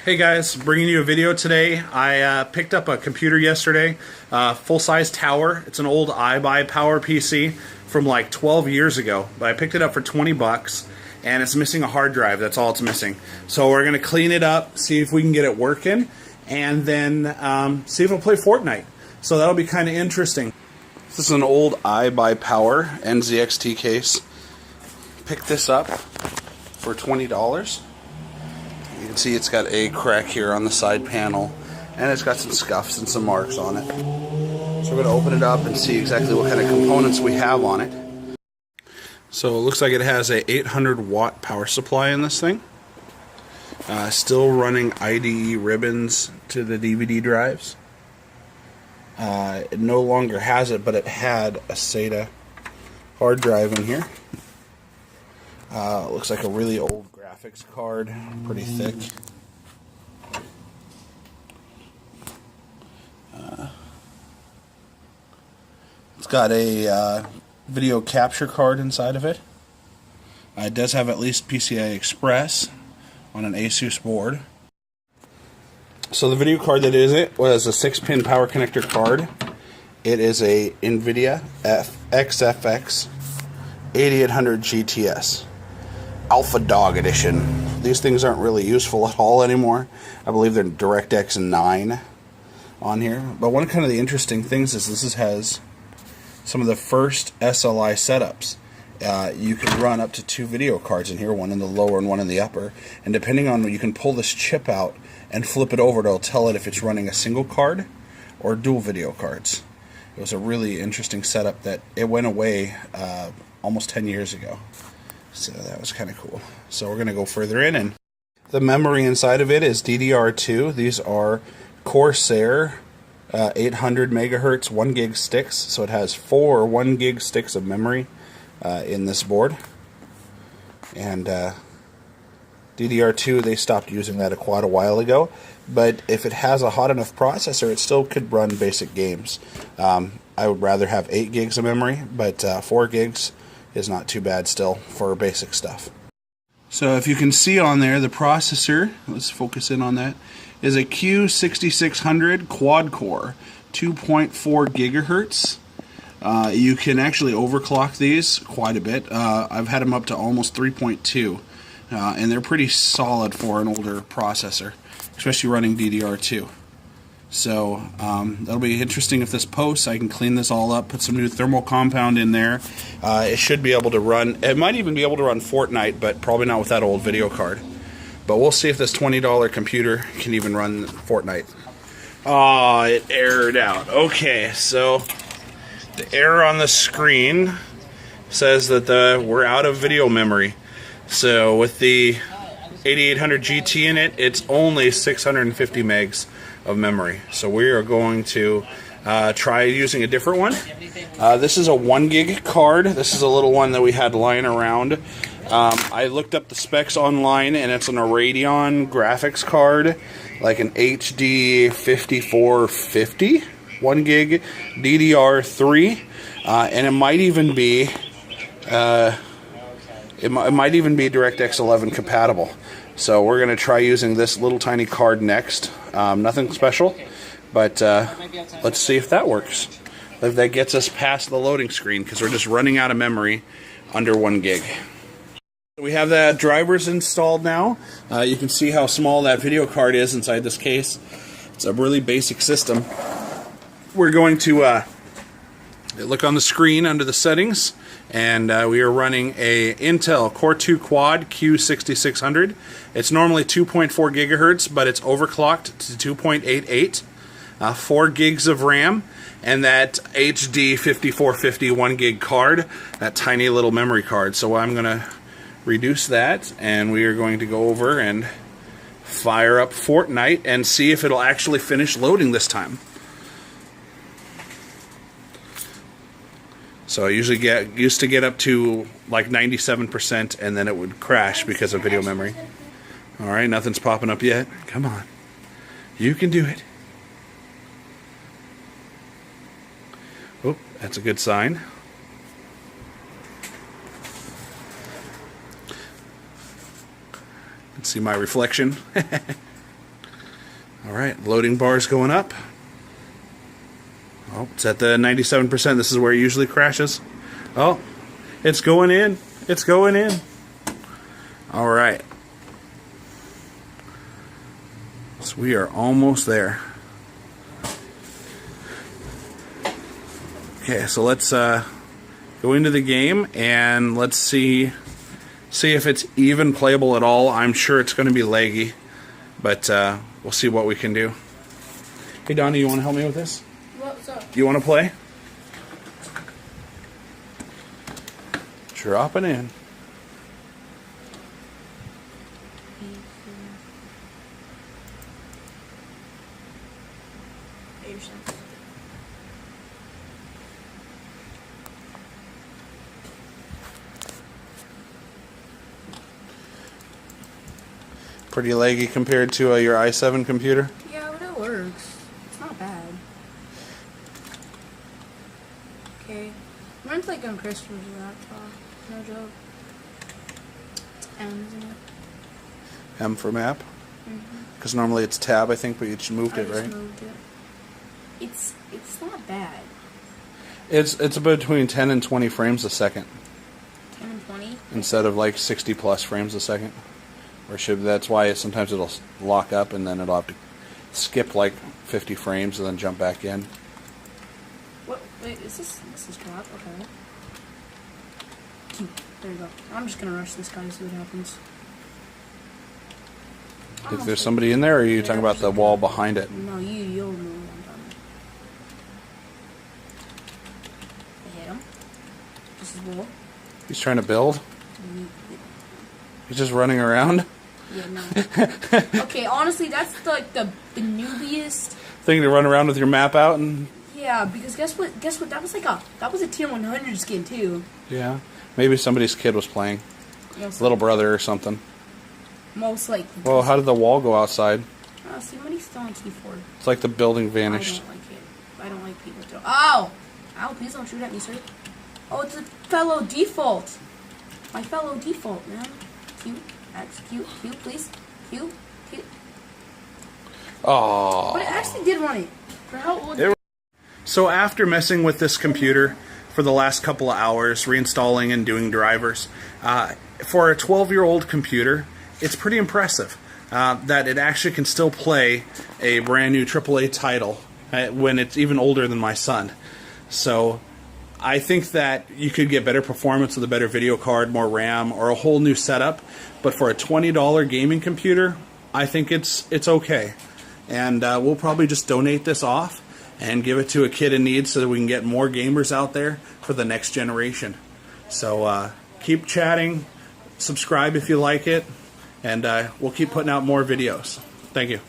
Hey guys, bringing you a video today. I picked up a computer yesterday, full-size tower. It's an old IBUYPOWER PC from like 12 years ago, but I picked it up for 20 bucks and it's missing a hard drive. That's all it's missing. So we're going to clean it up, see if we can get it working, and then see if it'll play Fortnite. So that'll be kind of interesting. This is an old IBUYPOWER NZXT case. Picked this up for $20. You can see it's got a crack here on the side panel, and it's got some scuffs and some marks on it. So we're going to open it up and see exactly what kind of components we have on it. So it looks like it has a 800 watt power supply in this thing. Still running IDE ribbons to the DVD drives. It no longer has it, but it had a SATA hard drive in here. Looks like a really old graphics card, pretty thick. It's got a video capture card inside of it. It does have at least PCI Express on an Asus board. So the video card that is it was a 6-pin power connector card. It is a NVIDIA XFX 8800 GTS. Alpha Dog Edition. These things aren't really useful at all anymore. I believe they're DirectX 9 on here. But one of the interesting things is this has some of the first SLI setups. You can run up to 2 video cards in here, one in the lower and one in the upper. And depending on, you can pull this chip out and flip it over. It'll tell it if it's running a single card or dual video cards. It was a really interesting setup that it went away almost 10 years ago. So that was kind of cool. So we're going to go further in, and the memory inside of it is DDR2. These are Corsair 800 megahertz 1 gig sticks. So it has 4 1 gig sticks of memory in this board. And DDR2, they stopped using that quite a while ago. But if it has a hot enough processor, it still could run basic games. I would rather have 8 gigs of memory, but 4 gigs is not too bad still for basic stuff. So if you can see on there, the processor, let's focus in on that, is a Q6600 quad core, 2.4 gigahertz. You can actually overclock these quite a bit. I've had them up to almost 3.2, and they're pretty solid for an older processor, especially running DDR2. So that'll be interesting if this posts. I can clean this all up, put some new thermal compound in there. It should be able to run, it might even be able to run Fortnite, but probably not with that old video card. But we'll see if this $20 computer can even run Fortnite. Oh, it errored out. Okay, so the error on the screen says that we're out of video memory. So with the 8800 GT in it, it's only 650 megs of memory. So we are going to try using a different one. This is a 1 gig card. This is a little one that we had lying around. I looked up the specs online, and it's an Radeon graphics card, like an HD 5450, 1 gig DDR3, and it might even be DirectX 11 compatible. So we're going to try using this little tiny card next. Nothing special, but let's see if that works. If that gets us past the loading screen, because we're just running out of memory under 1 gig. We have the drivers installed now. You can see how small that video card is inside this case. It's a really basic system. We're going to look on the screen under the settings, and we are running a Intel Core 2 Quad Q6600. It's normally 2.4 gigahertz, but it's overclocked to 2.88. 4 gigs of RAM, and that HD 5450 1 gig card, that tiny little memory card. So I'm going to reduce that, and we are going to go over and fire up Fortnite and see if it'll actually finish loading this time. So I usually used to get up to like 97%, and then it would crash because of video memory. Alright, nothing's popping up yet. Come on. You can do it. Oh, that's a good sign. See my reflection. Alright, loading bar is going up. Oh, it's at the 97%. This is where it usually crashes. Oh, it's going in. It's going in. Alright. So we are almost there. Okay, so let's go into the game and let's see if it's even playable at all. I'm sure it's going to be laggy, but we'll see what we can do. Hey, Donnie, you want to help me with this? What's up? You want to play? Dropping in. Pretty laggy compared to your i7 computer? Yeah, but it works. It's not bad. Okay. Mine's like on Christopher's laptop. No joke. It's M, isn't it? M for map? Because normally it's tab, I think, but you just moved it, right? Moved it. It's not bad. It's between 10 and 20 frames a second. 10 and 20? Instead of like 60 plus frames a second. Or that's why sometimes it'll lock up and then it'll have to skip like 50 frames and then jump back in. What? Wait, this is drop? Okay. There you go. I'm just gonna rush this guy and see what happens. If there's somebody in there, or are you talking about the wall behind it? No, you'll know what I'm talking about. I hit him. This is wall. He's trying to build? He's just running around? Yeah, no. Okay, honestly, that's like the noobiest thing to run around with your map out and... Yeah, because guess what? That was a tier 100 skin too. Yeah. Maybe somebody's kid was playing. Little brother or something. Most likely. Well, how did the wall go outside? Oh, somebody's still on T4. It's like the building vanished. I don't like it. I don't like people throwing. Ow! Ow, please don't shoot at me, sir. Oh, it's a fellow default. My fellow default, man. Q, X, Q, please. Q. Oh. But it actually did run it. For how old? So after messing with this computer for the last couple of hours, reinstalling and doing drivers, for a 12-year-old computer, it's pretty impressive that it actually can still play a brand new AAA title when it's even older than my son. So I think that you could get better performance with a better video card, more RAM, or a whole new setup. But for a $20 gaming computer, I think it's okay. And we'll probably just donate this off and give it to a kid in need so that we can get more gamers out there for the next generation. So keep chatting, subscribe if you like it, and we'll keep putting out more videos. Thank you.